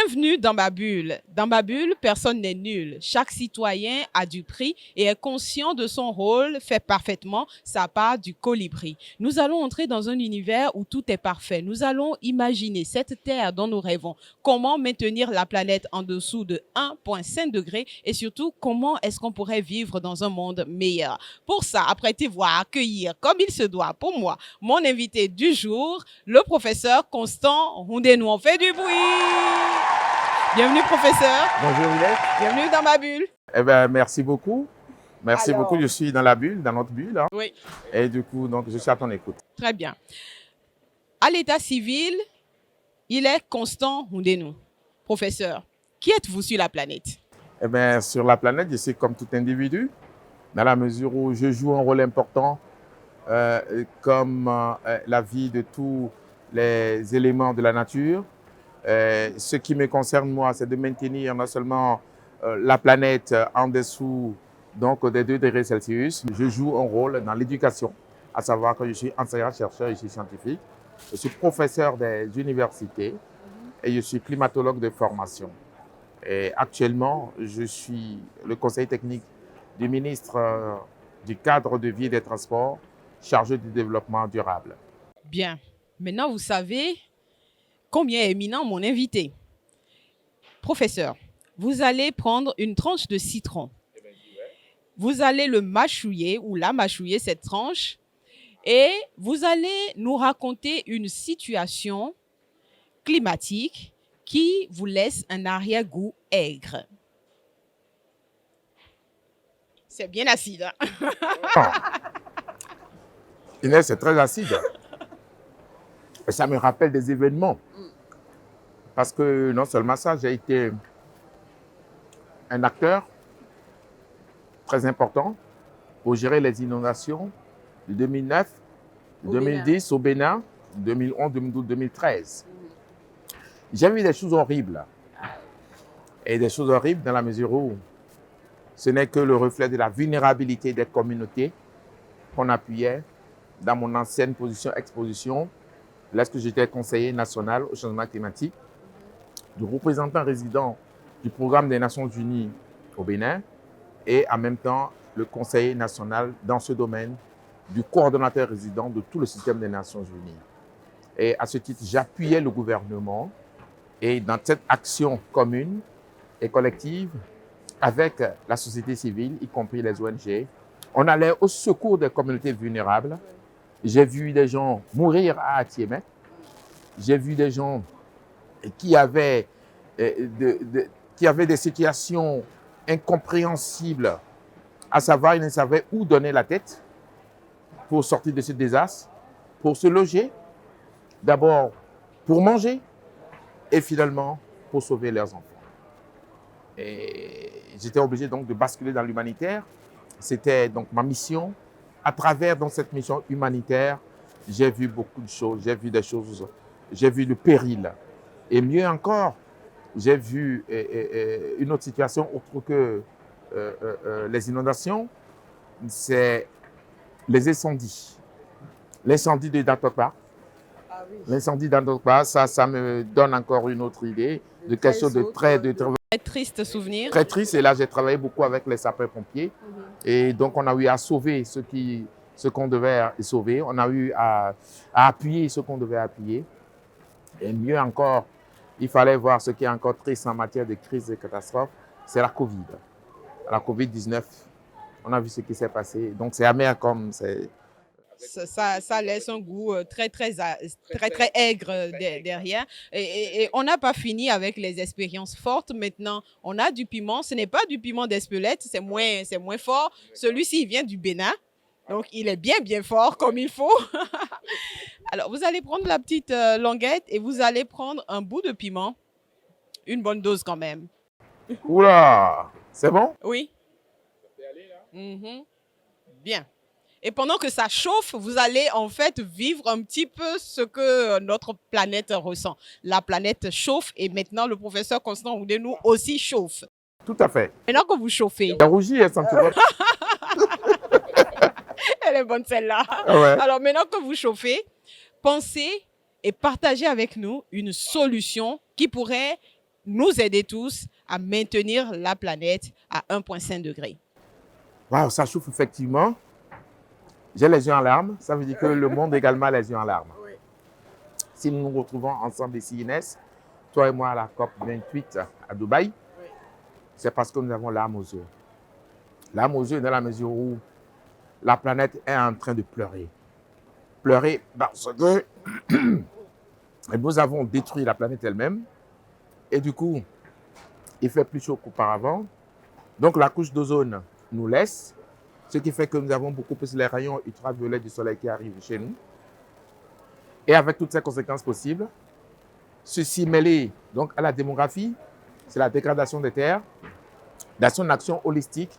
Bienvenue dans ma bulle. Dans ma bulle, personne n'est nul. Chaque citoyen a du prix et est conscient de son rôle, fait parfaitement sa part du colibri. Nous allons entrer dans un univers où tout est parfait. Nous allons imaginer cette terre dont nous rêvons. Comment maintenir la planète en dessous de 1,5 degré et surtout, comment est-ce qu'on pourrait vivre dans un monde meilleur? Pour ça, apprêtez-vous à accueillir, comme il se doit pour moi, mon invité du jour, le professeur Constant Houndénou. On fait du bruit! Bienvenue, professeur. Bonjour, Villette. Bienvenue dans ma bulle. Eh ben, merci beaucoup. Merci Alors, beaucoup. Je suis dans la bulle, dans notre bulle. Hein. Oui, Et du coup, donc, je suis à ton écoute. très bien. À l'état civil, il est Constant Houndénou. Professeur, qui êtes-vous sur la planète? Eh ben, sur la planète, je suis comme tout individu, dans la mesure où je joue un rôle important comme la vie de tous les éléments de la nature. Ce qui me concerne, moi, c'est de maintenir non seulement la planète en dessous donc, des 2 degrés Celsius. Je joue un rôle dans l'éducation, à savoir que je suis enseignant-chercheur, je suis scientifique, je suis professeur des universités et je suis climatologue de formation. Et actuellement, je suis le conseiller technique du ministre du cadre de vie et des transports, chargé du développement durable. Bien. Maintenant, vous savez combien est éminent mon invité. Professeur, vous allez prendre une tranche de citron. Vous allez le mâchouiller ou la mâchouiller, cette tranche, et vous allez nous raconter une situation climatique qui vous laisse un arrière-goût aigre. C'est bien acide. Hein? Inès, c'est très acide. Et ça me rappelle des événements. Parce que non seulement ça, j'ai été un acteur très important pour gérer les inondations de 2009, Au 2010 au Bénin, 2011, 2012, 2013. J'ai vu des choses horribles. Et des choses horribles dans la mesure où ce n'est que le reflet de la vulnérabilité des communautés qu'on appuyait dans mon ancienne exposition, lorsque j'étais conseiller national au changement climatique, du représentant résident du programme des Nations Unies au Bénin et en même temps le conseiller national dans ce domaine du coordonnateur résident de tout le système des Nations Unies. Et à ce titre, j'appuyais le gouvernement et dans cette action commune et collective avec la société civile, y compris les ONG, on allait au secours des communautés vulnérables. J'ai vu des gens mourir à Atiémé. J'ai vu des gens qui avaient des situations incompréhensibles, à savoir, ils ne savaient où donner la tête pour sortir de ce désastre, pour se loger, d'abord pour manger et finalement pour sauver leurs enfants. Et j'étais obligé donc de basculer dans l'humanitaire. C'était donc ma mission. À travers donc, cette mission humanitaire, j'ai vu beaucoup de choses, j'ai vu le péril. Et mieux encore, j'ai vu une autre situation autre que les inondations, c'est les incendies. L'incendie de Datopa. Ah oui. L'incendie d'Datopa, ça me donne encore une autre idée de quelque chose de très Triste souvenir. très triste. Et là, j'ai travaillé beaucoup avec les sapeurs-pompiers. Et donc, on a eu à sauver ce qu'on devait sauver. On a eu à appuyer ce qu'on devait appuyer. Et mieux encore, il fallait voir ce qui est encore triste en matière de crise et catastrophe, c'est la Covid. La Covid-19, on a vu ce qui s'est passé. Donc, c'est amer comme c'est... Ça laisse un goût très aigre derrière. Et on n'a pas fini avec les expériences fortes. Maintenant, on a du piment. Ce n'est pas du piment d'Espelette, c'est moins fort. Celui-ci, il vient du Bénin. Donc, il est bien fort comme il faut. Alors, vous allez prendre la petite languette et vous allez prendre un bout de piment. Une bonne dose quand même. Oula! C'est bon? Oui. Bien. Et pendant que ça chauffe, vous allez en fait vivre un petit peu ce que notre planète ressent. La planète chauffe et maintenant le professeur Constant Houndénou aussi chauffe. Tout à fait. Maintenant que vous chauffez, La rougie, elle sent elle est bonne celle-là. ouais. Alors maintenant que vous chauffez, pensez et partagez avec nous une solution qui pourrait nous aider tous à maintenir la planète à 1,5 degré. Waouh, ça chauffe effectivement. J'ai les yeux en larmes. Ça veut dire que le monde également a les yeux en larmes. Oui. Si nous nous retrouvons ensemble ici, Inès, toi et moi à la COP 28 à Dubaï, oui, c'est parce que nous avons l'âme aux yeux. L'âme aux yeux dans la mesure où la planète est en train de pleurer. Pleurer parce que nous avons détruit la planète elle-même. Et du coup, il fait plus chaud qu'auparavant. Donc la couche d'ozone nous laisse, ce qui fait que nous avons beaucoup plus les rayons ultraviolets du soleil qui arrivent chez nous. Et avec toutes ces conséquences possibles, ceci mêlé donc à la démographie, c'est la dégradation des terres, dans son action holistique,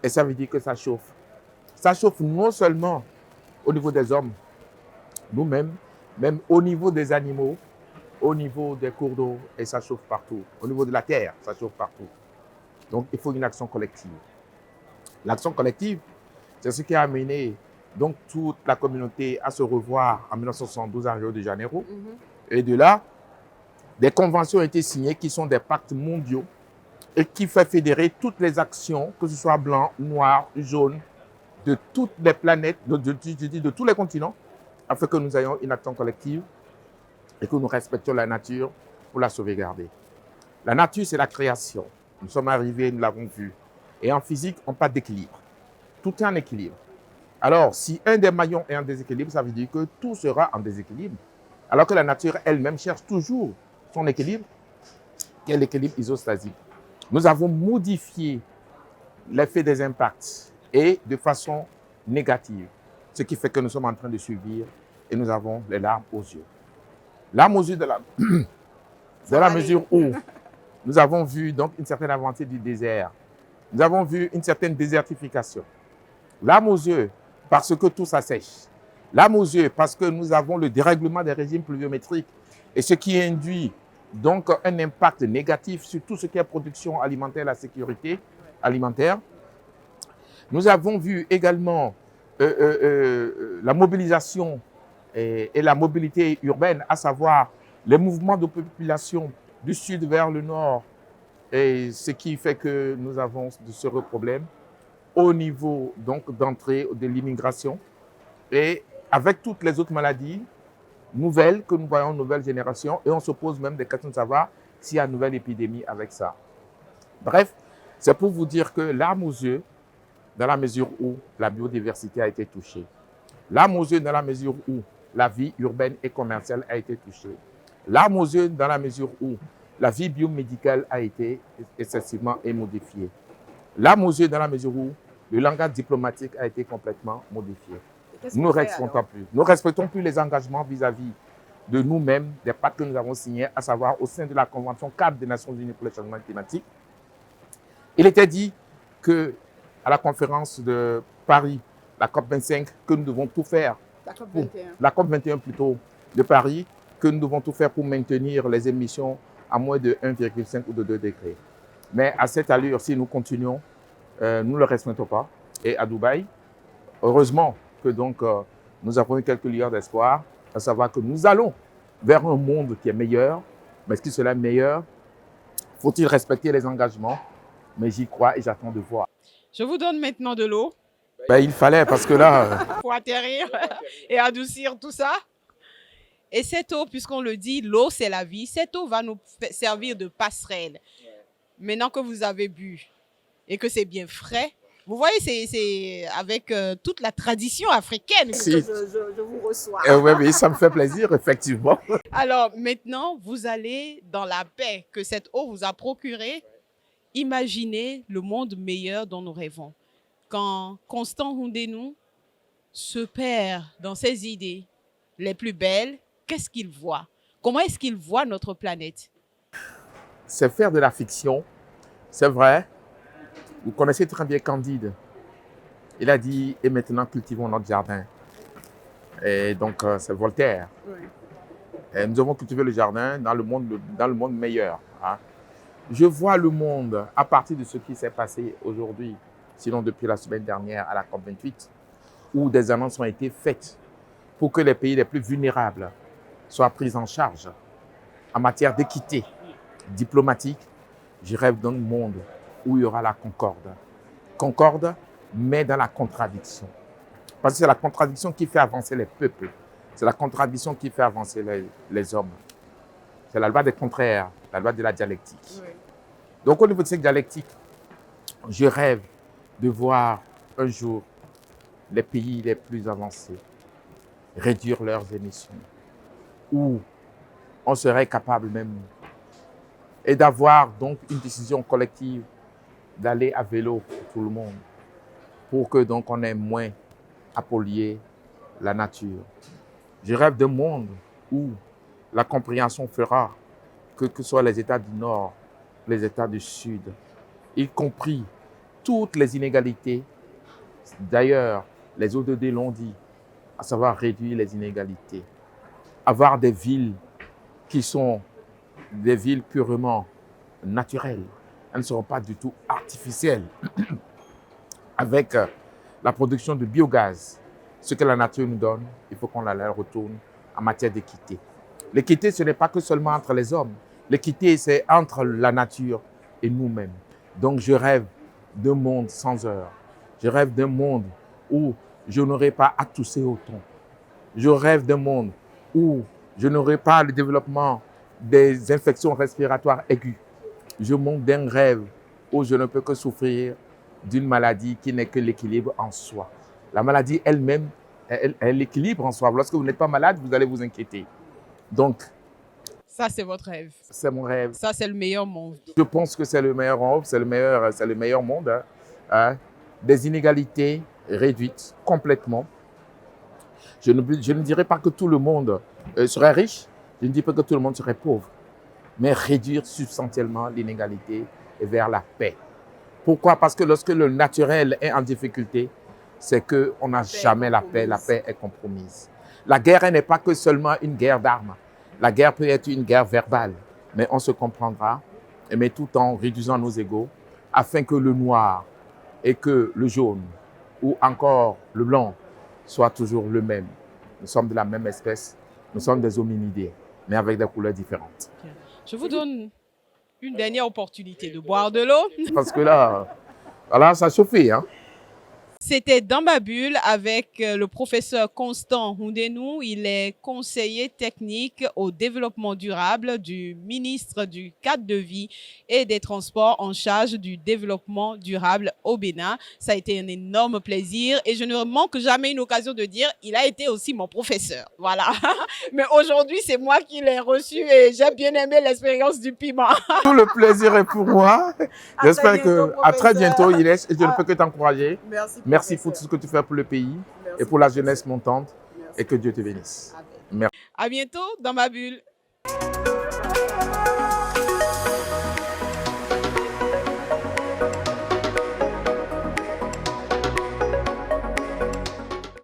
et ça veut dire que ça chauffe. Ça chauffe non seulement au niveau des hommes, nous-mêmes, même au niveau des animaux, au niveau des cours d'eau, et ça chauffe partout. Au niveau de la terre, ça chauffe partout. Donc, il faut une action collective. L'action collective, c'est ce qui a amené donc, toute la communauté à se revoir en 1972 à Rio de Janeiro. Et de là, des conventions ont été signées qui sont des pactes mondiaux et qui font fédérer toutes les actions, que ce soit blanc, noir, jaune, de toutes les planètes, de tous les continents, afin que nous ayons une action collective et que nous respections la nature pour la sauvegarder. La nature, c'est la création. Nous sommes arrivés, nous l'avons vu. Et en physique, on n'a pas d'équilibre. Tout est en équilibre. Alors, si un des maillons est en déséquilibre, ça veut dire que tout sera en déséquilibre. Alors que la nature elle-même cherche toujours son équilibre, qui est l'équilibre isostasique. Nous avons modifié l'effet des impacts et de façon négative, ce qui fait que nous sommes en train de subir et nous avons les larmes aux yeux. Larmes aux yeux de la mesure où nous avons vu donc une certaine avancée du désert. Nous avons vu une certaine désertification. Larmes aux yeux parce que tout s'assèche. Larmes aux yeux parce que nous avons le dérèglement des régimes pluviométriques et ce qui induit donc un impact négatif sur tout ce qui est production alimentaire, la sécurité alimentaire. Nous avons vu également la mobilisation et la mobilité urbaine, à savoir les mouvements de population du sud vers le nord, et ce qui fait que nous avons de ce problème au niveau donc d'entrée de l'immigration et avec toutes les autres maladies nouvelles que nous voyons, nouvelle génération, et on se pose même des questions de savoir s'il y a une nouvelle épidémie avec ça. Bref, c'est pour vous dire que larmes aux yeux, dans la mesure où la biodiversité a été touchée. Larmes aux yeux dans la mesure où la vie urbaine et commerciale a été touchée. Larmes aux yeux dans la mesure où la vie biomédicale a été excessivement modifiée. Larmes aux yeux dans la mesure où le langage diplomatique a été complètement modifié. Nous ne respectons plus les engagements vis-à-vis de nous-mêmes, des pactes que nous avons signés, à savoir au sein de la Convention cadre des Nations Unies pour le changement climatique. Il était dit que à la conférence de Paris, la COP 25, que nous devons tout faire. La COP 21 plutôt de Paris, que nous devons tout faire pour maintenir les émissions à moins de 1,5 ou de 2 degrés. Mais à cette allure, si nous continuons, nous ne le respectons pas. Et à Dubaï, heureusement que donc nous avons eu quelques lueurs d'espoir, à savoir que nous allons vers un monde qui est meilleur. Mais est-ce que cela est meilleur? Faut-il respecter les engagements? Mais j'y crois et j'attends de voir. Je vous donne maintenant de l'eau. Ben, il fallait parce que là... Pour atterrir et adoucir tout ça. Et cette eau, puisqu'on le dit, l'eau c'est la vie, cette eau va nous servir de passerelle. Maintenant que vous avez bu et que c'est bien frais, vous voyez, c'est avec toute la tradition africaine que je vous reçois. Oui, ça me fait plaisir, effectivement. Alors maintenant, vous allez dans la paix que cette eau vous a procurée. Imaginez le monde meilleur dont nous rêvons. Quand Constant Houndénou se perd dans ses idées les plus belles, qu'est-ce qu'il voit? Comment est-ce qu'il voit notre planète? C'est faire de la fiction, c'est vrai. Vous connaissez très bien Candide. Il a dit « Et maintenant, cultivons notre jardin ». Et donc, c'est Voltaire. Oui. Et nous avons cultivé le jardin dans le monde meilleur. Hein. Je vois le monde à partir de ce qui s'est passé aujourd'hui, sinon depuis la semaine dernière à la COP28, où des annonces ont été faites pour que les pays les plus vulnérables soient pris en charge en matière d'équité, diplomatique, je rêve d'un monde où il y aura la concorde. Concorde, mais dans la contradiction. Parce que c'est la contradiction qui fait avancer les peuples. C'est la contradiction qui fait avancer les hommes. C'est la loi des contraires, la loi de la dialectique. Oui. Donc, au niveau de cette dialectique, je rêve de voir un jour les pays les plus avancés réduire leurs émissions, où on serait capable même et d'avoir donc une décision collective d'aller à vélo pour tout le monde, pour que donc on ait moins à polluer la nature. Je rêve d'un monde où la compréhension fera que ce soit les États du Nord, les États du Sud, y compris toutes les inégalités. D'ailleurs, les ODD l'ont dit, à savoir réduire les inégalités. Avoir des villes qui sont des villes purement naturelles. Elles ne seront pas du tout artificielles. Avec la production de biogaz, ce que la nature nous donne, il faut qu'on la leur retourne en matière d'équité. L'équité, ce n'est pas que seulement entre les hommes. L'équité, c'est entre la nature et nous-mêmes. Donc, je rêve d'un monde sans heurts. Je rêve d'un monde où je n'aurai pas à tousser autant. Je rêve d'un monde où je n'aurai pas le développement des infections respiratoires aiguës. Je monte d'un rêve où je ne peux que souffrir d'une maladie qui n'est que l'équilibre en soi. La maladie elle-même est l'équilibre en soi. Lorsque vous n'êtes pas malade, vous allez vous inquiéter. Donc, ça, c'est votre rêve. C'est mon rêve. Ça, c'est le meilleur monde. Je pense que c'est le meilleur monde, c'est le meilleur monde. Des inégalités réduites complètement. Je ne dirais pas que tout le monde serait riche, je ne dis pas que tout le monde serait pauvre, mais réduire substantiellement l'inégalité et vers la paix. Pourquoi? Parce que lorsque le naturel est en difficulté, c'est qu'on n'a jamais la paix est compromise. La guerre, elle n'est pas que seulement une guerre d'armes. La guerre peut être une guerre verbale, mais on se comprendra, mais tout en réduisant nos égos, afin que le noir et que le jaune, ou encore le blanc, soient toujours le même. Nous sommes de la même espèce, nous sommes des hominidés, mais avec des couleurs différentes. Je vous donne une dernière opportunité de boire de l'eau. Parce que là, ça a chauffé, hein. C'était Dans ma bulle avec le professeur Constant Houndénou. Il est conseiller technique au développement durable du ministre du cadre de vie et des transports en charge du développement durable au Bénin. Ça a été un énorme plaisir et je ne manque jamais une occasion de dire il a été aussi mon professeur. Voilà. Mais aujourd'hui, c'est moi qui l'ai reçu et j'ai bien aimé l'expérience du piment. Tout le plaisir est pour moi. J'espère qu'à très bientôt, Inès, et je ne peux que t'encourager. Merci pour tout ce que tu fais pour le pays et pour la jeunesse montante. Et que Dieu te bénisse. Merci. À bientôt dans ma bulle.